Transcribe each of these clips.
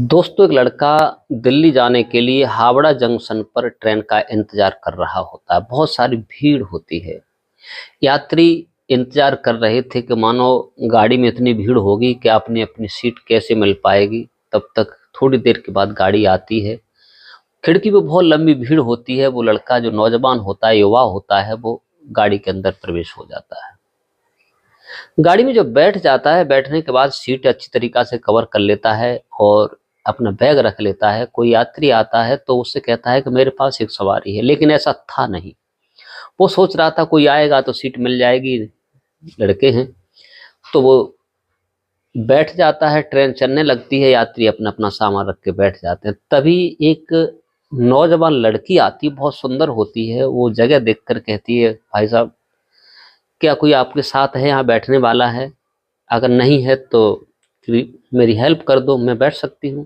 दोस्तों, एक लड़का दिल्ली जाने के लिए हावड़ा जंक्शन पर ट्रेन का इंतजार कर रहा होता है। बहुत सारी भीड़ होती है। यात्री इंतजार कर रहे थे कि मानो गाड़ी में इतनी भीड़ होगी कि आपने अपनी सीट कैसे मिल पाएगी। तब तक थोड़ी देर के बाद गाड़ी आती है। खिड़की पे बहुत लंबी भीड़ होती है। वो लड़का जो नौजवान होता है, युवा होता है, वो गाड़ी के अंदर प्रवेश हो जाता है। गाड़ी में जब बैठ जाता है, बैठने के बाद सीट अच्छी तरीका से कवर कर लेता है और अपना बैग रख लेता है। कोई यात्री आता है तो उससे कहता है कि मेरे पास एक सवारी है, लेकिन ऐसा था नहीं। वो सोच रहा था कोई आएगा तो सीट मिल जाएगी, लड़के हैं। तो वो बैठ जाता है, ट्रेन चलने लगती है, यात्री अपना अपना सामान रख के बैठ जाते हैं। तभी एक नौजवान लड़की आती, बहुत सुंदर होती है। वो जगह देखकर कहती है, भाई साहब, क्या कोई आपके साथ है, यहाँ बैठने वाला है? अगर नहीं है तो मेरी हेल्प कर दो, मैं बैठ सकती हूँ।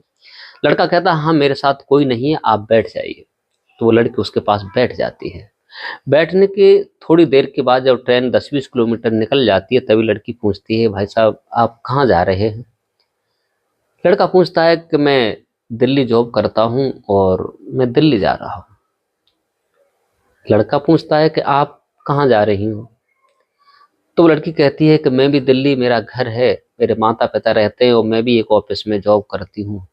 लड़का कहता हाँ, मेरे साथ कोई नहीं है, आप बैठ जाइए। तो वो लड़की उसके पास बैठ जाती है। बैठने के थोड़ी देर के बाद जब ट्रेन 10-20 किलोमीटर निकल जाती है, तभी लड़की पूछती है, भाई साहब, आप कहाँ जा रहे हैं? लड़का पूछता है कि मैं दिल्ली जॉब करता हूँ और मैं दिल्ली जा रहा हूँ। लड़का पूछता है कि आप कहाँ जा रही हो? तो वो लड़की कहती है कि मैं भी दिल्ली, मेरा घर है, मेरे माता पिता रहते हैं और मैं भी एक ऑफिस में जॉब करती हूँ,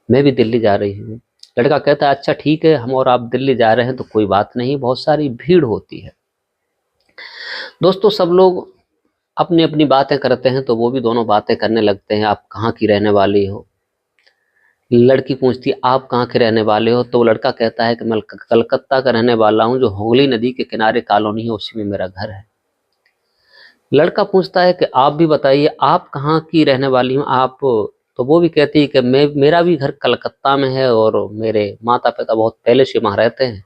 मैं भी दिल्ली जा रही हूँ। लड़का कहता है, अच्छा ठीक है, हम और आप दिल्ली जा रहे हैं तो कोई बात नहीं, बहुत सारी भीड़ होती है। दोस्तों, सब लोग अपनी अपनी बातें करते हैं तो वो भी दोनों बातें करने लगते हैं। आप कहाँ की रहने वाली हो? लड़की पूछती है, आप कहाँ के रहने वाले हो? तो वो लड़का कहता है कि मैं कलकत्ता का रहने वाला हूँ, जो हुगली नदी के किनारे कॉलोनी है, उसी में मेरा घर है। लड़का पूछता है कि आप भी बताइए, आप कहाँ की रहने वाली हो आप? तो वो भी कहती है कि मेरा भी घर कलकत्ता में है और मेरे माता पिता बहुत पहले से वहाँ रहते हैं।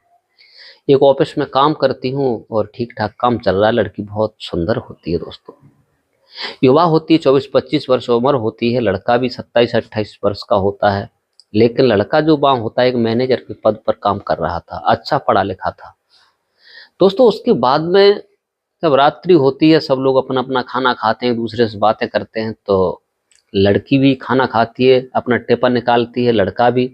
एक ऑफिस में काम करती हूँ और ठीक ठाक काम चल रहा है। लड़की बहुत सुंदर होती है दोस्तों, युवा होती है, 24-25 वर्ष उम्र होती है। लड़का भी 27-28 वर्ष का होता है। लेकिन लड़का जो वहाँ होता है, एक मैनेजर के पद पर काम कर रहा था, अच्छा पढ़ा लिखा था। दोस्तों, उसके बाद में जब रात्रि होती है, सब लोग अपना अपना खाना खाते हैं, एक दूसरे से बातें करते हैं। तो लड़की भी खाना खाती है, अपना टिफिन निकालती है, लड़का भी।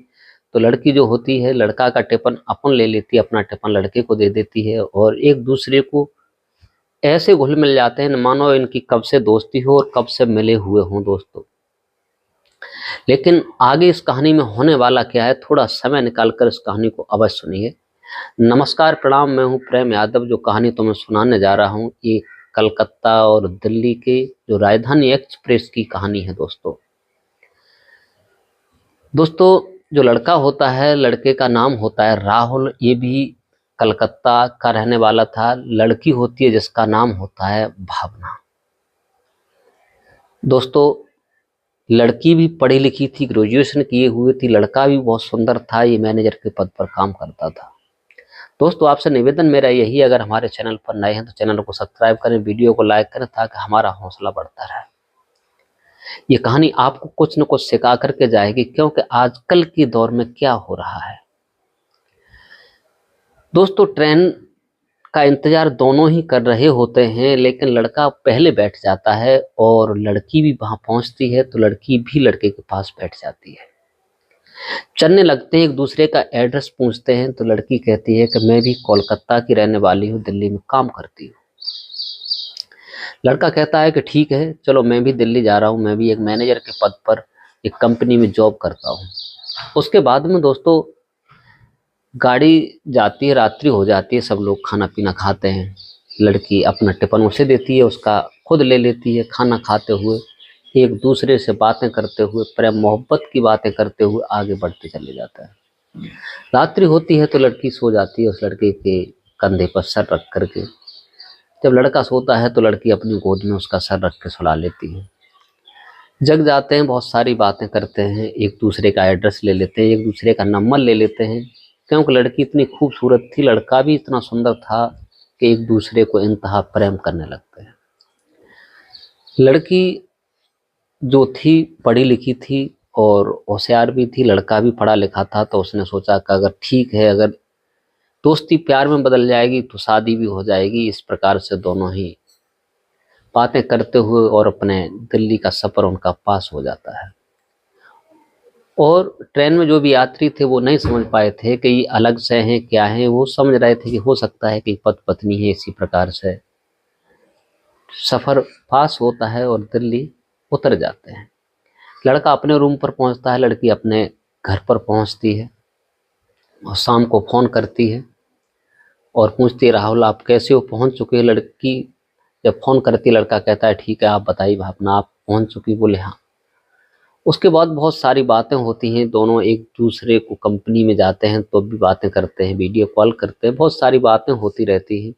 तो लड़की जो होती है, लड़का का टिफिन अपन ले लेती है, अपना टिफिन लड़के को दे देती है और एक दूसरे को ऐसे घुल मिल जाते हैं मानो इनकी कब से दोस्ती हो और कब से मिले हुए हों दोस्तों। लेकिन आगे इस कहानी में होने वाला क्या है, थोड़ा समय निकालकर इस कहानी को अवश्य सुनिए। नमस्कार, प्रणाम, मैं हूं प्रेम यादव। जो कहानी तुम्हें सुनाने जा रहा हूं, ये कलकत्ता और दिल्ली के जो राजधानी एक्सप्रेस की कहानी है दोस्तों। दोस्तों, जो लड़का होता है, लड़के का नाम होता है राहुल। ये भी कलकत्ता का रहने वाला था। लड़की होती है जिसका नाम होता है भावना। दोस्तों, लड़की भी पढ़ी लिखी थी, ग्रेजुएशन किए हुए थी। लड़का भी बहुत सुंदर था, ये मैनेजर के पद पर काम करता था। दोस्तों, आपसे निवेदन मेरा यही है, अगर हमारे चैनल पर नए हैं तो चैनल को सब्सक्राइब करें, वीडियो को लाइक करें, ताकि हमारा हौसला बढ़ता रहे। ये कहानी आपको कुछ न कुछ सिखा करके जाएगी, क्योंकि आजकल के दौर में क्या हो रहा है दोस्तों, ट्रेन का इंतजार दोनों ही कर रहे होते हैं, लेकिन लड़का पहले बैठ जाता है और लड़की भी वहां पहुंचती है तो लड़की भी लड़के के पास बैठ जाती है। चलने लगते हैं, एक दूसरे का एड्रेस पूछते हैं। तो लड़की कहती है कि मैं भी कोलकाता की रहने वाली हूँ, दिल्ली में काम करती हूँ। लड़का कहता है कि ठीक है, चलो, मैं भी दिल्ली जा रहा हूँ, मैं भी एक मैनेजर के पद पर एक कंपनी में जॉब करता हूँ। उसके बाद में दोस्तों, गाड़ी जाती है, रात्रि हो जाती है, सब लोग खाना पीना खाते हैं। लड़की अपना टिफिन उसे देती है, उसका खुद ले लेती है। खाना खाते हुए, एक दूसरे से बातें करते हुए, प्रेम मोहब्बत की बातें करते हुए आगे बढ़ते चले जाता है। रात्रि होती है तो लड़की सो जाती है, उस लड़के के कंधे पर सर रख करके। जब लड़का सोता है तो लड़की अपनी गोद में उसका सर रख के सुला लेती है। जग जाते हैं, बहुत सारी बातें करते हैं, एक दूसरे का एड्रेस ले लेते हैं, एक दूसरे का नंबर ले लेते हैं, क्योंकि लड़की इतनी खूबसूरत थी, लड़का भी इतना सुंदर था कि एक दूसरे को इंतहा प्रेम करने लगते हैं। लड़की जो थी, पढ़ी लिखी थी और होशियार भी थी, लड़का भी पढ़ा लिखा था। तो उसने सोचा कि अगर ठीक है, अगर दोस्ती प्यार में बदल जाएगी तो शादी भी हो जाएगी। इस प्रकार से दोनों ही बातें करते हुए और अपने दिल्ली का सफर उनका पास हो जाता है। और ट्रेन में जो भी यात्री थे वो नहीं समझ पाए थे कि ये अलग से हैं क्या हैं, वो समझ रहे थे कि हो सकता है कि पति पत्नी है। इसी प्रकार से सफ़र पास होता है और दिल्ली उतर जाते हैं। लड़का अपने रूम पर पहुंचता है, लड़की अपने घर पर पहुंचती है और शाम को फ़ोन करती है और पूछती है राहुल आप कैसे हो, पहुंच चुके हैं। लड़की जब फ़ोन करती है, लड़का कहता है ठीक है आप बताइए भावना आप पहुंच चुकी, बोले हाँ। उसके बाद बहुत सारी बातें होती हैं, दोनों एक दूसरे को कंपनी में जाते हैं तो भी बातें करते हैं, वीडियो कॉल करते हैं, बहुत सारी बातें होती रहती हैं।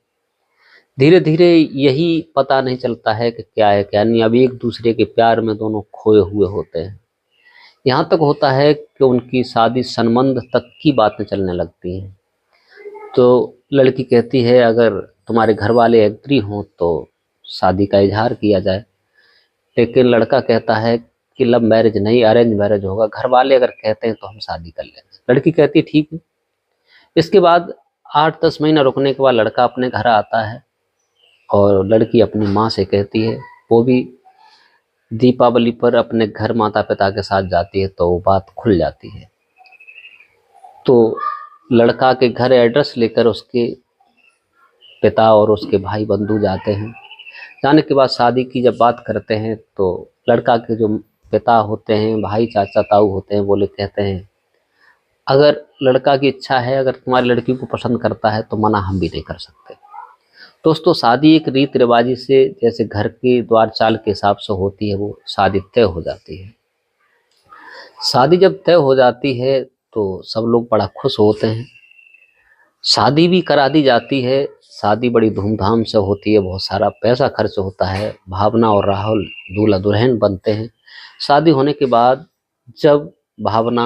धीरे धीरे यही पता नहीं चलता है कि क्या है क्या नहीं, अब एक दूसरे के प्यार में दोनों खोए हुए होते हैं। यहाँ तक होता है कि उनकी शादी संबंध तक की बातें चलने लगती हैं। तो लड़की कहती है अगर तुम्हारे घर वाले एग्री हों तो शादी का इजहार किया जाए, लेकिन लड़का कहता है कि लव मैरिज नहीं अरेंज मैरिज होगा, घर वाले अगर कहते हैं तो हम शादी कर लेंगे। लड़की कहती है ठीक है। इसके बाद 8-10 महीना रुकने के बाद लड़का अपने घर आता है और लड़की अपनी माँ से कहती है, वो भी दीपावली पर अपने घर माता पिता के साथ जाती है तो वो बात खुल जाती है। तो लड़का के घर एड्रेस लेकर उसके पिता और उसके भाई बंधु जाते हैं। जाने के बाद शादी की जब बात करते हैं तो लड़का के जो पिता होते हैं, भाई चाचा ताऊ होते हैं, बोले कहते हैं अगर लड़का की इच्छा है, अगर तुम्हारी लड़की को पसंद करता है तो मना हम भी नहीं कर सकते। दोस्तों शादी एक रीत रिवाजी से, जैसे घर के द्वार चाल के हिसाब से होती है, वो शादी तय हो जाती है। शादी जब तय हो जाती है तो सब लोग बड़ा खुश होते हैं। शादी भी करा दी जाती है, शादी बड़ी धूमधाम से होती है, बहुत सारा पैसा खर्च होता है। भावना और राहुल दूल्हा दुल्हन बनते हैं। शादी होने के बाद जब भावना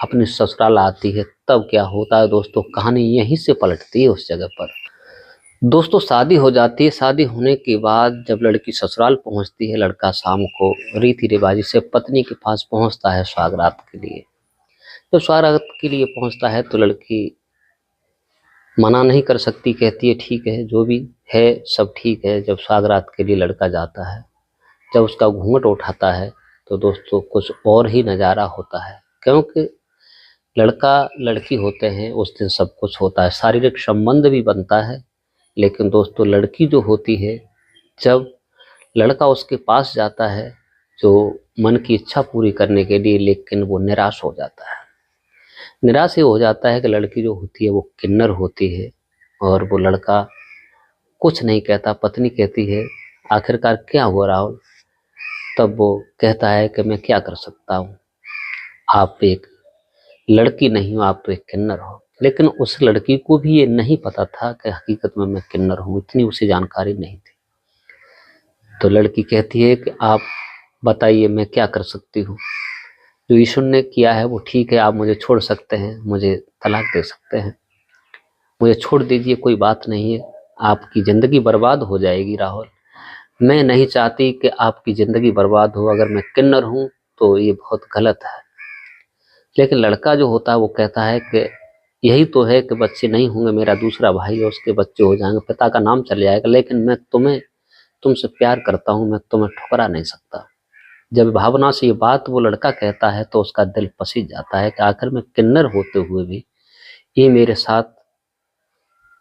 अपनी ससुराल आती है तब क्या होता है दोस्तों, कहानी यहीं से पलटती है उस जगह पर। दोस्तों शादी हो जाती है, शादी होने के बाद जब लड़की ससुराल पहुंचती है, लड़का शाम को रीति रिवाजी से पत्नी के पास पहुंचता है स्वागरात के लिए। जब स्वागरात के लिए पहुंचता है तो लड़की मना नहीं कर सकती, कहती है ठीक है जो भी है सब ठीक है। जब स्वागरात के लिए लड़का जाता है, जब उसका घूंघट उठाता है तो दोस्तों कुछ और ही नज़ारा होता है, क्योंकि लड़का लड़की होते हैं उस दिन सब कुछ होता है, शारीरिक संबंध भी बनता है। लेकिन दोस्तों लड़की जो होती है, जब लड़का उसके पास जाता है जो मन की इच्छा पूरी करने के लिए, लेकिन वो निराश हो जाता है। निराश ये हो जाता है कि लड़की जो होती है वो किन्नर होती है और वो लड़का कुछ नहीं कहता। पत्नी कहती है आखिरकार क्या हुआ राहुल, तब वो कहता है कि मैं क्या कर सकता हूँ, आप एक लड़की नहीं हो, आप तो एक किन्नर हो। लेकिन उस लड़की को भी ये नहीं पता था कि हकीकत में मैं किन्नर हूँ, इतनी उसे जानकारी नहीं थी। तो लड़की कहती है कि आप बताइए मैं क्या कर सकती हूँ, जो ईश्वर ने किया है वो ठीक है, आप मुझे छोड़ सकते हैं, मुझे तलाक दे सकते हैं, मुझे छोड़ दीजिए, कोई बात नहीं है। आपकी ज़िंदगी बर्बाद हो जाएगी राहुल, मैं नहीं चाहती कि आपकी ज़िंदगी बर्बाद हो, अगर मैं किन्नर हूँ तो ये बहुत गलत है। लेकिन लड़का जो होता है वो कहता है कि यही तो है कि बच्चे नहीं होंगे, मेरा दूसरा भाई है उसके बच्चे हो जाएंगे, पिता का नाम चल जाएगा, लेकिन मैं तुमसे प्यार करता हूँ, मैं तुम्हें ठुकरा नहीं सकता। जब भावना से ये बात वो लड़का कहता है तो उसका दिल पसीज जाता है कि आखिर में किन्नर होते हुए भी ये मेरे साथ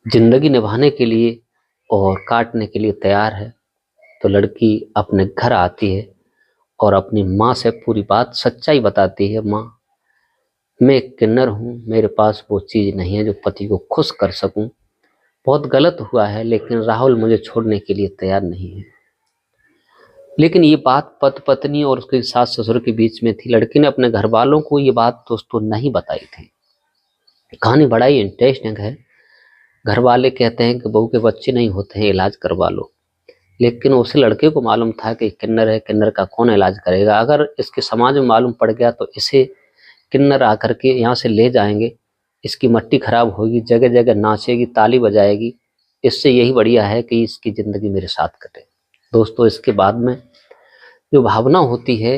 जिंदगी निभाने के लिए और काटने के लिए तैयार है। तो लड़की अपने घर आती है और अपनी माँ से पूरी बात सच्चाई बताती है, माँ मैं एक किन्नर हूँ, मेरे पास वो चीज़ नहीं है जो पति को खुश कर सकूँ, बहुत गलत हुआ है, लेकिन राहुल मुझे छोड़ने के लिए तैयार नहीं है। लेकिन ये बात पति पत्नी और उसके सास ससुर के बीच में थी। लड़की ने अपने घर वालों को ये बात दोस्तों नहीं बताई थी। कहानी बड़ा ही इंटरेस्टिंग है। घर वाले कहते हैं कि बहू के बच्चे नहीं होते हैं, इलाज करवा लो, लेकिन उस लड़के को मालूम था कि किन्नर है, किन्नर का कौन इलाज करेगा, अगर इसके समाज में मालूम पड़ गया तो इसे किन्नर आकर के यहाँ से ले जाएंगे, इसकी मट्टी खराब होगी, जगह जगह नाचेगी, ताली बजाएगी, इससे यही बढ़िया है कि इसकी ज़िंदगी मेरे साथ कटे। दोस्तों इसके बाद में जो भावना होती है,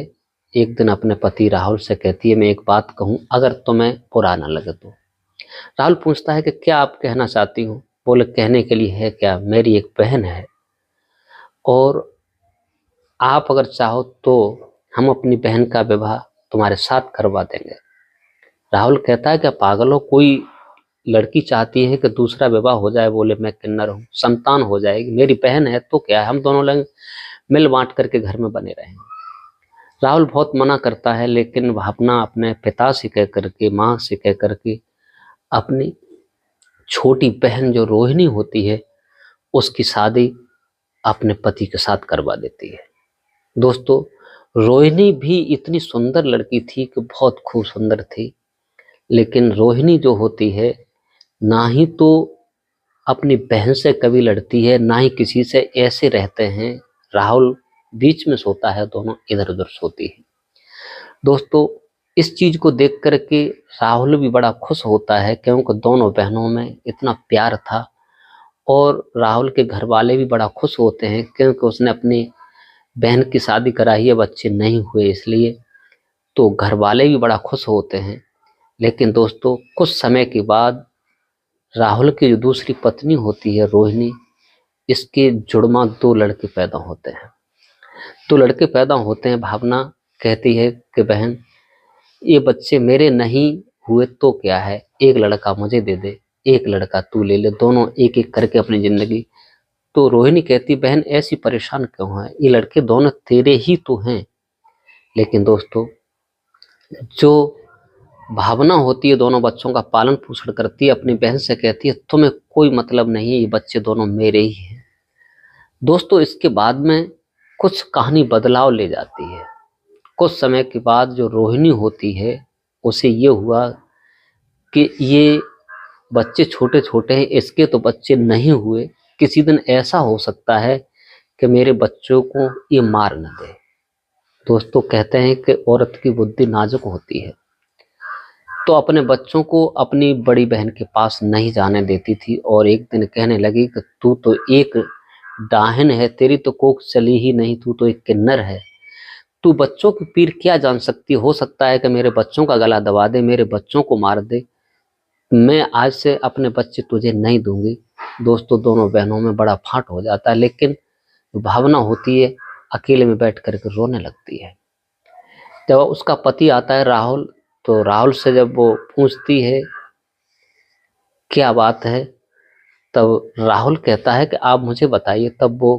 एक दिन अपने पति राहुल से कहती है मैं एक बात कहूँ, अगर तुम्हें बुरा ना लगे तो। राहुल पूछता है कि क्या आप कहना चाहती हो। बोले कहने के लिए है क्या, मेरी एक बहन है और आप अगर चाहो तो हम अपनी बहन का विवाह तुम्हारे साथ करवा देंगे। राहुल कहता है कि पागल हो, कोई लड़की चाहती है कि दूसरा विवाह हो जाए, बोले मैं किन्नर हूँ, संतान हो जाएगी, मेरी बहन है तो क्या है, हम दोनों लोग मिल बांट करके घर में बने रहेंगे। राहुल बहुत मना करता है, लेकिन भावना अपने पिता से कह करके, माँ से कह करके अपनी छोटी बहन जो रोहिणी होती है उसकी शादी अपने पति के साथ करवा देती है। दोस्तों, रोहिणी भी इतनी सुंदर लड़की थी कि बहुत खूब सुंदर थी, लेकिन रोहिणी जो होती है ना ही तो अपनी बहन से कभी लड़ती है, ना ही किसी से, ऐसे रहते हैं। राहुल बीच में सोता है, दोनों इधर उधर सोती है। दोस्तों, इस चीज को देख करके राहुल भी बड़ा खुश होता है, क्योंकि दोनों बहनों में इतना प्यार था। और राहुल के घर वाले भी बड़ा खुश होते हैं, क्योंकि उसने अपनी बहन की शादी कराई है, बच्चे नहीं हुए इसलिए, तो घर वाले भी बड़ा खुश होते हैं। लेकिन दोस्तों, कुछ समय के बाद राहुल की जो दूसरी पत्नी होती है रोहिणी, इसके जुड़वा 2 लड़के पैदा होते हैं। 2 लड़के पैदा होते हैं। भावना कहती है कि बहन, ये बच्चे मेरे नहीं हुए तो क्या है, एक लड़का मुझे दे दे, एक लड़का तू ले ले, दोनों एक एक करके अपनी जिंदगी। तो रोहिणी कहती, बहन ऐसी परेशान क्यों है, ये लड़के दोनों तेरे ही तो हैं। लेकिन दोस्तों, जो भावना होती है दोनों बच्चों का पालन पोषण करती है, अपनी बहन से कहती है तुम्हें कोई मतलब नहीं है, ये बच्चे दोनों मेरे ही हैं। दोस्तों, इसके बाद में कुछ कहानी बदलाव ले जाती है। कुछ समय के बाद जो रोहिणी होती है उसे ये हुआ कि ये बच्चे छोटे छोटे हैं, इसके तो बच्चे नहीं हुए, किसी दिन ऐसा हो सकता है कि मेरे बच्चों को ये मार न दे। दोस्तों, कहते हैं कि औरत की बुद्धि नाजुक होती है, तो अपने बच्चों को अपनी बड़ी बहन के पास नहीं जाने देती थी। और एक दिन कहने लगी कि तू तो एक डाहिन है, तेरी तो कोख चली ही नहीं, तू तो एक किन्नर है, तू बच्चों की पीर क्या जान सकती, हो सकता है कि मेरे बच्चों का गला दबा दे, मेरे बच्चों को मार दे, मैं आज से अपने बच्चे तुझे नहीं दूंगी। दोस्तों, दोनों बहनों में बड़ा फाट हो जाता है, लेकिन भावना होती है अकेले में बैठ करके रोने लगती है। जब उसका पति आता है राहुल, तो राहुल से जब वो पूछती है क्या बात है, तब राहुल कहता है कि आप मुझे बताइए। तब वो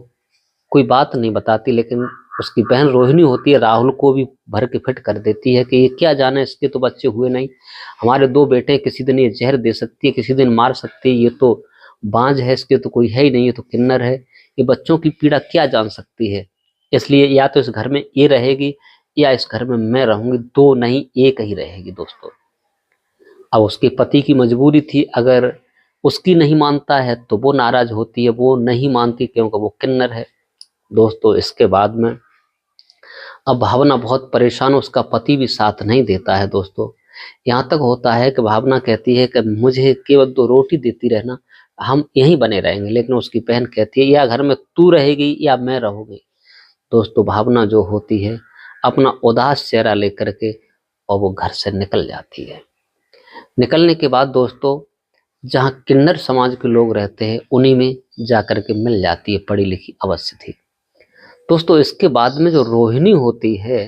कोई बात नहीं बताती, लेकिन उसकी बहन रोहिणी होती है राहुल को भी भर के फिट कर देती है कि ये क्या जाने, इसके तो बच्चे हुए नहीं, हमारे 2 बेटे, किसी दिन ये जहर दे सकती है, किसी दिन मार सकती है, ये तो बांझ है, इसके तो कोई है ही नहीं, ये तो किन्नर है, ये बच्चों की पीड़ा क्या जान सकती है, इसलिए या तो इस घर में ये रहेगी या इस घर में मैं रहूंगी, 2 नहीं 1 ही रहेगी। दोस्तों, अब उसके पति की मजबूरी थी, अगर उसकी नहीं मानता है तो वो नाराज होती है, वो नहीं मानती क्योंकि वो किन्नर है। दोस्तों, इसके बाद में अब भावना बहुत परेशान, उसका पति भी साथ नहीं देता है। दोस्तों, यहाँ तक होता है कि भावना कहती है कि मुझे केवल 2 रोटी देती रहना, हम यहीं बने रहेंगे। लेकिन उसकी बहन कहती है या घर में तू रहेगी या मैं रहूंगी। दोस्तों, भावना जो होती है अपना उदास चेहरा लेकर के और वो घर से निकल जाती है। निकलने के बाद दोस्तों, जहाँ किन्नर समाज के लोग रहते हैं उन्हीं में जाकर के मिल जाती है पढ़ी लिखी अवस्थी थी। दोस्तों, इसके बाद में जो रोहिणी होती है,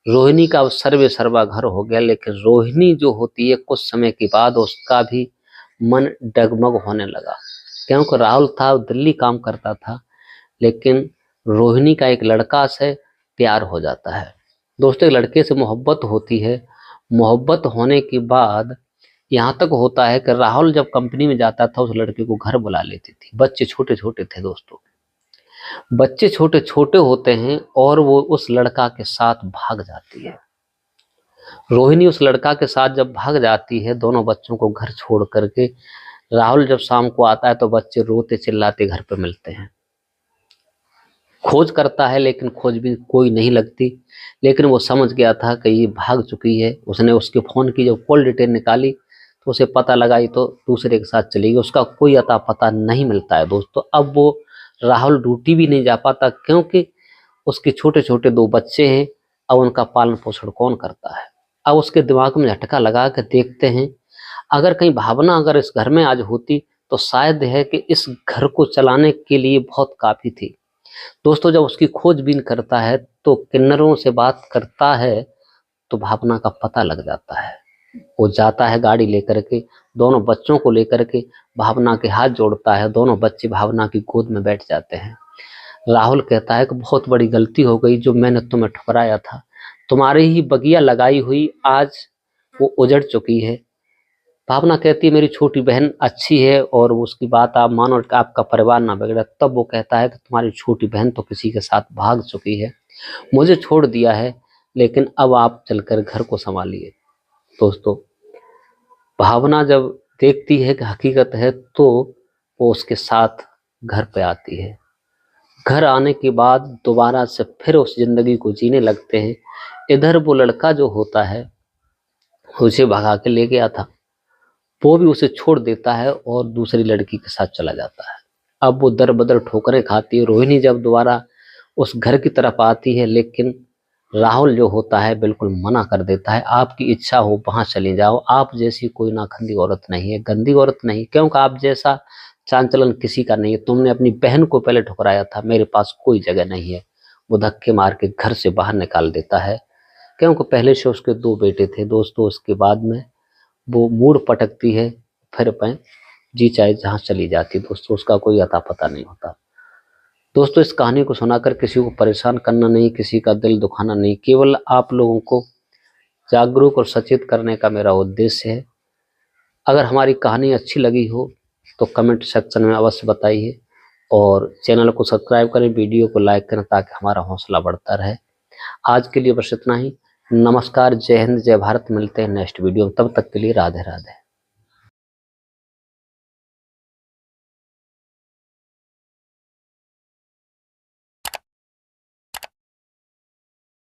रोहिणी का सर्वे सर्वा घर हो गया, लेकिन रोहिणी जो होती है कुछ समय के बाद उसका भी मन डगमग होने लगा, क्योंकि राहुल था दिल्ली काम करता था, लेकिन रोहिणी का एक लड़का से प्यार हो जाता है। दोस्तों, एक लड़के से मोहब्बत होती है। मोहब्बत होने के बाद यहाँ तक होता है कि राहुल जब कंपनी में जाता था उस लड़के को घर बुला लेती थी। बच्चे छोटे छोटे थे। दोस्तों, बच्चे छोटे छोटे होते हैं और वो उस लड़का के साथ भाग जाती है। रोहिणी उस लड़का के साथ जब भाग जाती है, दोनों बच्चों को घर छोड़ करके, राहुल जब शाम को आता है तो बच्चे रोते चिल्लाते घर पे मिलते हैं। खोज करता है लेकिन खोज भी कोई नहीं लगती, लेकिन वो समझ गया था कि ये भाग चुकी है। उसने उसके फोन की जब कॉल डिटेल निकाली तो उसे पता लगा ये तो दूसरे के साथ चली गई। उसका कोई अता पता नहीं मिलता है। दोस्तों, अब वो राहुल ड्यूटी भी नहीं जा पाता, क्योंकि उसके छोटे छोटे 2 बच्चे हैं। अब उनका पालन पोषण कौन करता है। अब उसके दिमाग में झटका लगा कर देखते हैं, अगर कहीं भावना अगर इस घर में आज होती तो शायद है कि इस घर को चलाने के लिए बहुत काफी थी। दोस्तों, जब उसकी खोजबीन करता है तो किन्नरों से बात करता है तो भावना का पता लग जाता है। वो जाता है गाड़ी लेकर के, दोनों बच्चों को लेकर के भावना के हाथ जोड़ता है, दोनों बच्चे भावना की गोद में बैठ जाते हैं। राहुल कहता है कि बहुत बड़ी गलती हो गई जो मैंने तुम्हें ठुकराया था, तुम्हारी ही बगिया लगाई हुई आज वो उजड़ चुकी है। भावना कहती है मेरी छोटी बहन अच्छी है और उसकी बात आप मानो कि आपका परिवार ना बिगड़े। तब वो कहता है कि तुम्हारी छोटी बहन तो किसी के साथ भाग चुकी है, मुझे छोड़ दिया है, लेकिन अब आप चलकर घर को संभालिए। दोस्तों, भावना जब देखती है कि हकीकत है तो वो उसके साथ घर पे आती है। घर आने के बाद दोबारा से फिर उस जिंदगी को जीने लगते हैं। इधर वो लड़का जो होता है उसे भगा के ले गया था, वो भी उसे छोड़ देता है और दूसरी लड़की के साथ चला जाता है। अब वो दर बदर ठोकरें खाती है। रोहिणी जब दोबारा उस घर की तरफ आती है, लेकिन राहुल जो होता है बिल्कुल मना कर देता है। आपकी इच्छा हो वहां चली जाओ, आप जैसी कोई ना गंदी औरत नहीं है, गंदी औरत नहीं, क्योंकि आप जैसा चांचलन किसी का नहीं है। तुमने अपनी बहन को पहले ठुकराया था, मेरे पास कोई जगह नहीं है। वो धक्के मार के घर से बाहर निकाल देता है, क्योंकि पहले से उसके 2 बेटे थे। दोस्तों, उसके बाद में वो मूड पटकती है, फिर अपने जी चाहे जहाँ चली जाती। दोस्तों, उसका कोई अता पता नहीं होता। दोस्तों, इस कहानी को सुनाकर किसी को परेशान करना नहीं, किसी का दिल दुखाना नहीं, केवल आप लोगों को जागरूक और सचेत करने का मेरा उद्देश्य है। अगर हमारी कहानी अच्छी लगी हो तो कमेंट सेक्शन में अवश्य बताइए और चैनल को सब्सक्राइब करें, वीडियो को लाइक करें ताकि हमारा हौसला बढ़ता रहे। आज के लिए बस इतना ही। नमस्कार, जय हिंद, जय भारत। मिलते हैं नेक्स्ट वीडियो में, तब तक के लिए राधे राधे।